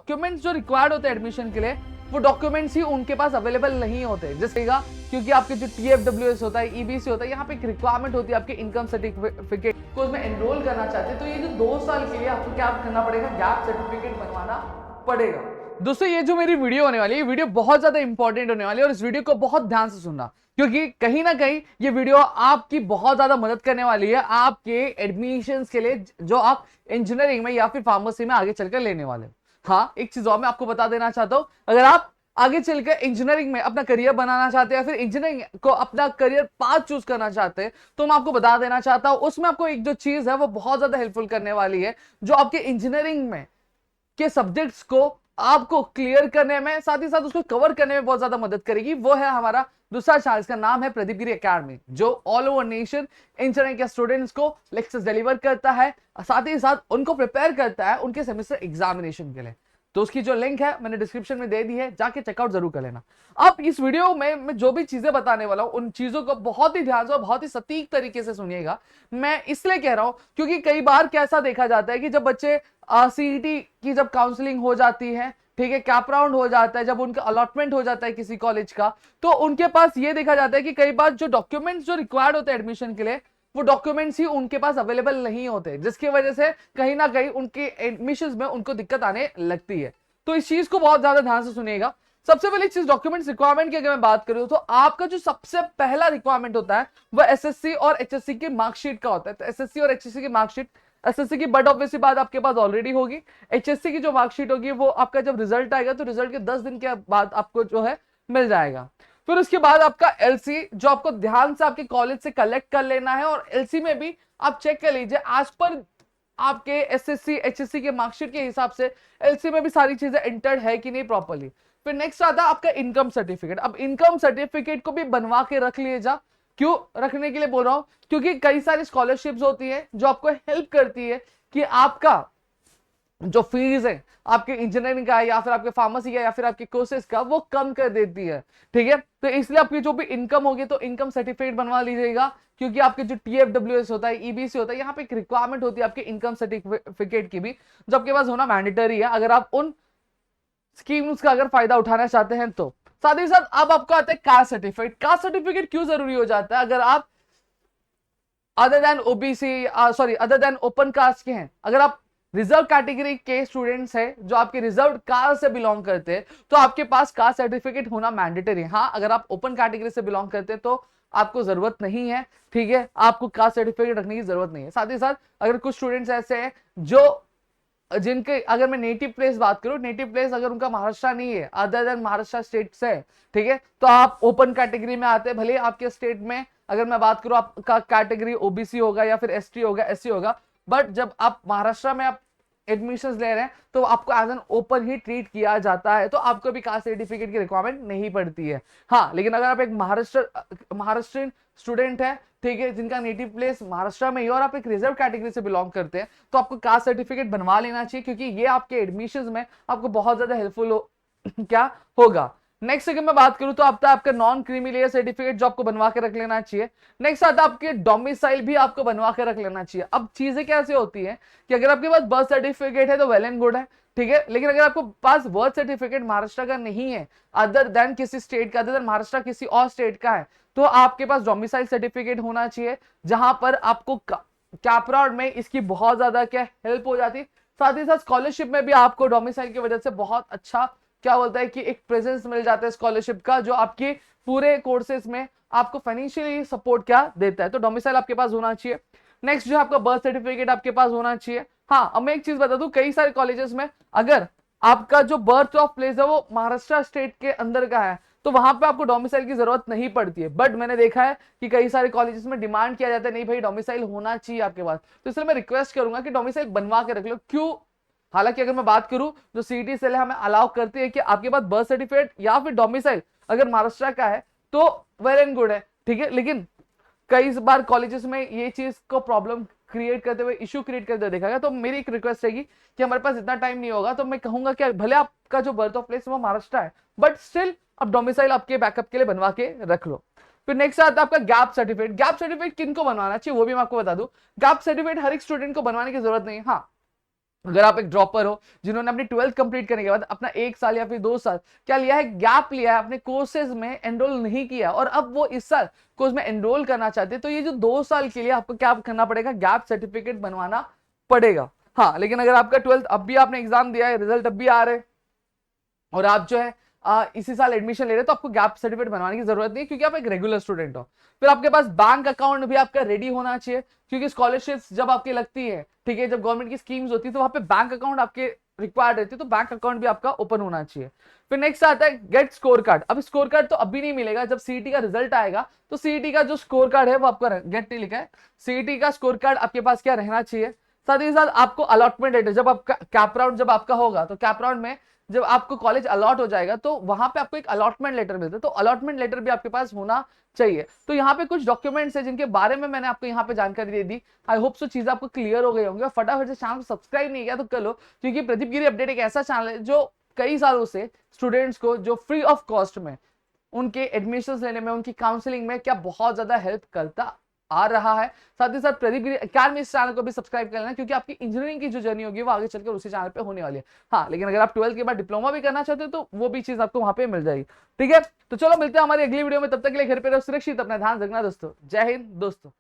Documents जो required होते हैं एडमिशन के लिए वो डॉक्यूमेंट्स ही उनके पास अवेलेबल नहीं होते, जैसे क्योंकि आपके जो TFWS होता है, EBC होता है, यहाँ पे एक रिक्वायरमेंट होती है आपके इनकम सर्टिफिकेट को उसमें एनरोल करना चाहते हैं तो ये जो 2 साल के लिए आपको क्या करना पड़ेगा, गैप सर्टिफिकेट बनवाना पड़ेगा। दोस्तों ये जो मेरी वीडियो होने वाली है, ये वीडियो बहुत ज्यादा इंपॉर्टेंट होने वाली है और इस वीडियो को बहुत ध्यान से सुनना, क्योंकि कहीं ना कहीं ये वीडियो आपकी बहुत ज्यादा मदद करने वाली है आपके एडमिशंस के लिए जो आप इंजीनियरिंग में या फिर फार्मेसी में आगे चलकर लेने वाले हो। हाँ, एक चीज और मैं आपको बता देना चाहता हूं, अगर आप आगे चलकर इंजीनियरिंग में अपना करियर बनाना चाहते हैं या फिर इंजीनियरिंग को अपना करियर पाथ चूज करना चाहते हैं तो मैं आपको बता देना चाहता हूं उसमें आपको एक जो चीज है वो बहुत ज्यादा हेल्पफुल करने वाली है, जो आपके इंजीनियरिंग में के सब्जेक्ट्स को आपको क्लियर करने में, साथ ही साथ उसको कवर करने में बहुत ज्यादा मदद करेगी। वो है हमारा दूसरा चैनल, इसका नाम है प्रदीप गिरी एकेडमी, जो ऑल ओवर नेशन इंजीनियरिंग के स्टूडेंट्स को लेक्चर्स डिलीवर करता है, साथ ही साथ उनको प्रिपेयर करता है उनके सेमेस्टर एग्जामिनेशन के लिए। तो उसकी जो लिंक है मैंने डिस्क्रिप्शन में दे दी है, जाके चेकआउट जरूर कर लेना। अब इस वीडियो में मैं जो भी चीजें बताने वाला हूं उन चीजों को बहुत ही ध्यान से और बहुत ही सटीक तरीके से सुनिएगा। मैं इसलिए कह रहा हूं क्योंकि कई बार कैसा देखा जाता है कि जब बच्चे CET की जब काउंसलिंग हो जाती है, ठीक है, कैप राउंड हो जाता है, जब उनका अलॉटमेंट हो जाता है किसी कॉलेज का, तो उनके पास ये देखा जाता है कि कई बार जो डॉक्यूमेंट्स जो रिक्वायर्ड होते हैं एडमिशन के लिए वो डॉक्यूमेंट्स ही उनके पास अवेलेबल नहीं होते, जिसकी वजह से कहीं ना कहीं उनके एडमिशंस में उनको दिक्कत आने लगती है। तो इस चीज को बहुत ज्यादा ध्यान से सुनिएगा। सबसे पहली चीज डॉक्यूमेंट्स रिक्वायरमेंट की अगर मैं बात करूं तो आपका जो सबसे पहला रिक्वायरमेंट होता है वह SSC और HSC की मार्कशीट का होता है। तो SSC और HSC की मार्कशीट, SSC की बट ऑब्वियसली बात आपके पास ऑलरेडी होगी, HSC की जो मार्कशीट होगी वो आपका जब रिजल्ट आएगा तो रिजल्ट के 10 दिन के बाद आपको जो है मिल जाएगा। फिर उसके बाद आपका LC जो आपको ध्यान से आपके कॉलेज से कलेक्ट कर लेना है, और LC में भी आप चेक कर लीजिए आज पर आपके SSC HSC के मार्कशीट के हिसाब से LC में भी सारी चीजें एंटर्ड है कि नहीं प्रॉपर्ली। फिर नेक्स्ट आता है आपका इनकम सर्टिफिकेट। अब इनकम सर्टिफिकेट को भी बनवा के रख लीजिए। क्यों रखने के लिए बोल रहा हूं, क्योंकि कई सारी स्कॉलरशिप्स होती है जो आपको हेल्प करती है कि आपका जो फीस है आपके इंजीनियरिंग का या फिर आपके फार्मेसी का या फिर आपके कोर्सेज का वो कम कर देती है, ठीक है। तो इसलिए आपकी जो भी इनकम होगी तो इनकम सर्टिफिकेट बनवा लीजिएगा, क्योंकि आपके जो TFWS होता है, EBC होता है, यहाँ पे एक रिक्वायरमेंट होती है आपके इनकम सर्टिफिकेट की भी, जो आपके पास होना मैंडेटरी है अगर आप उन स्कीम्स का अगर फायदा उठाना चाहते हैं तो। साथ ही साथ अब आपको आता है कास्ट सर्टिफिकेट। कास्ट सर्टिफिकेट क्यों जरूरी हो जाता है, अगर आप अदर देन ओपन कास्ट के हैं, अगर आप रिजर्व कैटेगरी के स्टूडेंट्स हैं जो आपके रिजर्व कास्ट से बिलोंग करते हैं तो आपके पास कास्ट सर्टिफिकेट होना मैंडेटरी है। हाँ, अगर आप ओपन कैटेगरी से बिलोंग करते हैं तो आपको जरूरत नहीं है, ठीक है, आपको कास्ट सर्टिफिकेट रखने की जरूरत नहीं है। साथ ही साथ अगर कुछ स्टूडेंट्स ऐसे हैं जो जिनके, अगर मैं नेटिव प्लेस बात करूं, नेटिव प्लेस अगर उनका महाराष्ट्र नहीं है, अदर देन महाराष्ट्र स्टेट से, ठीक है, तो आप ओपन कैटेगरी में आते हैं। भले आपके स्टेट में अगर मैं बात करूं आपका कैटेगरी OBC होगा या फिर ST होगा, SC होगा, बट जब आप महाराष्ट्र में आप एडमिशंस ले रहे हैं तो आपको एज एन ओपन ही ट्रीट किया जाता है, तो आपको भी कास्ट सर्टिफिकेट की रिक्वायरमेंट नहीं पड़ती है। हाँ, लेकिन अगर आप एक महाराष्ट्रियन स्टूडेंट है, ठीक है, जिनका नेटिव प्लेस महाराष्ट्र में ही और आप एक रिजर्व कैटेगरी से बिलोंग करते हैं तो आपको कास्ट सर्टिफिकेट बनवा लेना चाहिए, क्योंकि ये आपके एडमिशंस में आपको बहुत ज्यादा हेल्पफुल क्या होगा। नेक्स्ट अगर मैं बात करूं तो आपका नॉन क्रीमी लेयर सर्टिफिकेट जो आपको बनवा के रख लेना चाहिए। नेक्स्ट आता है आपके डोमिसाइल भी आपको बनवा के रख लेना चाहिए। अब चीजें कैसे होती है कि अगर आपके पास बर्थ सर्टिफिकेट है तो वेल एंड गुड है, ठीक है, लेकिन अगर आपको पास बर्थ सर्टिफिकेट महाराष्ट्र का नहीं है, अदर देन किसी स्टेट का, अदर देन महाराष्ट्र किसी और स्टेट का है, तो आपके पास डोमिसाइल सर्टिफिकेट होना चाहिए, जहां पर आपको कैप राउंड में इसकी बहुत ज्यादा क्या हेल्प हो जाती है। साथ ही साथ स्कॉलरशिप में भी आपको डोमिसाइल की वजह से बहुत अच्छा क्या बोलता है कि एक प्रेजेंस मिल जाता है स्कॉलरशिप का, जो आपके पूरे कोर्सेज में आपको फाइनेंशियली सपोर्ट क्या देता है। तो डोमिसाइल आपके पास होना चाहिए। नेक्स्ट जो आपका बर्थ सर्टिफिकेट आपके पास होना चाहिए। हाँ, अब मैं एक चीज बता दूं, कई सारे कॉलेजेस में अगर आपका जो बर्थ ऑफ प्लेस है वो महाराष्ट्र स्टेट के अंदर का है तो वहां पे आपको डोमिसाइल की जरूरत नहीं पड़ती है, बट मैंने देखा है कि कई सारे कॉलेजेस में डिमांड किया जाता है नहीं भाई डोमिसाइल होना चाहिए आपके पास, तो इसलिए मैं रिक्वेस्ट करूंगा कि डोमिसाइल बनवा के रख लो। क्यों, हालांकि अगर मैं बात करूं जो CET सेल है हमें अलाउ करती है कि आपके पास बर्थ सर्टिफिकेट या फिर डोमिसाइल अगर महाराष्ट्र का है तो वेल एंड गुड है, ठीक है, लेकिन कई बार कॉलेजेस में ये चीज को प्रॉब्लम क्रिएट करते हुए, इशू क्रिएट करते हुए देखा गया। तो मेरी एक रिक्वेस्ट रहेगी कि हमारे पास इतना टाइम नहीं होगा तो मैं कहूंगा कि भले आपका जो बर्थ ऑफ प्लेस वो महाराष्ट्र है बट स्टिल अब डोमिसाइल आपके बैकअप के लिए बनवा के रख लो। फिर नेक्स्ट आता है आपका गैप सर्टिफिकेट। गैप सर्टिफिकेट किनको बनवाना चाहिए वो भी मैं आपको बता दूं। गैप सर्टिफिकेट हर एक स्टूडेंट को बनवाने की जरूरत नहीं है। हाँ, अगर आप एक ड्रॉपर हो जिन्होंने अपनी 12th कंप्लीट करने के बाद अपना 1 साल या फिर 2 साल क्या लिया है, गैप लिया है, अपने कोर्सेज में एनरोल नहीं किया और अब वो इस साल कोर्स में एनरोल करना चाहते हैं, तो ये जो 2 साल के लिए आपको क्या करना पड़ेगा, गैप सर्टिफिकेट बनवाना पड़ेगा। हाँ, लेकिन अगर आपका 12th अब भी आपने एग्जाम दिया है, रिजल्ट अब भी आ रहे हैं और आप जो है इसी साल एडमिशन ले रहे हैं, तो आपको गैप सर्टिफिकेट बनवाने की जरूरत नहीं है क्योंकि आप एक रेगुलर स्टूडेंट हो। फिर आपके पास बैंक अकाउंट भी आपका रेडी होना चाहिए क्योंकि स्कॉलरशिप्स जब आपकी लगती है, ठीक है, जब गवर्नमेंट की स्कीम्स होती है तो वहां पे बैंक अकाउंट आपके रिक्वायर्ड रहती है, तो बैंक अकाउंट भी आपका ओपन होना चाहिए। फिर नेक्स्ट आता है गेट स्कोर कार्ड। अब स्कोर कार्ड तो अभी नहीं मिलेगा, जब सीईटी का रिजल्ट आएगा तो सीईटी का जो स्कोर कार्ड है वो आपका गेट नहीं लिखा है, सीईटी का स्कोर कार्ड आपके पास क्या रहना चाहिए। साथ ही साथ आपको अलॉटमेंट लेटर, जब आपका कैप राउंड जब आपका होगा तो कैप राउंड में जब आपको कॉलेज अलॉट हो जाएगा तो वहां पे आपको एक अलॉटमेंट लेटर मिलता है, तो अलॉटमेंट लेटर भी आपके पास होना चाहिए। तो यहाँ पे कुछ डॉक्यूमेंट्स है जिनके बारे में मैंने आपको यहाँ पे जानकारी दे दी। आई होप सो चीजें आपको क्लियर हो गई होंगी। फटाफट से चैनल को सब्सक्राइब नहीं किया तो कर लो, क्योंकि प्रदीप गिरी अपडेट एक ऐसा चैनल है जो कई सालों से स्टूडेंट्स को जो फ्री ऑफ कॉस्ट में उनके एडमिशन लेने में, उनकी काउंसलिंग में क्या बहुत ज्यादा हेल्प करता आ रहा है। साथ ही साथ प्रदीप गिरी अकेडमी इस चैनल को भी सब्सक्राइब कर लेना, क्योंकि आपकी इंजीनियरिंग की जो जर्नी होगी वो आगे चलकर उसी चैनल पे होने वाली है। हाँ, लेकिन अगर आप 12th के बाद डिप्लोमा भी करना चाहते हो तो वो भी चीज आपको वहां पे मिल जाएगी। ठीक है, तो चलो मिलते हैं हमारी अगली वीडियो में, तब तक के लिए घर पे रहो सुरक्षित, अपना ध्यान रखना दोस्तों। जय हिंद दोस्तों।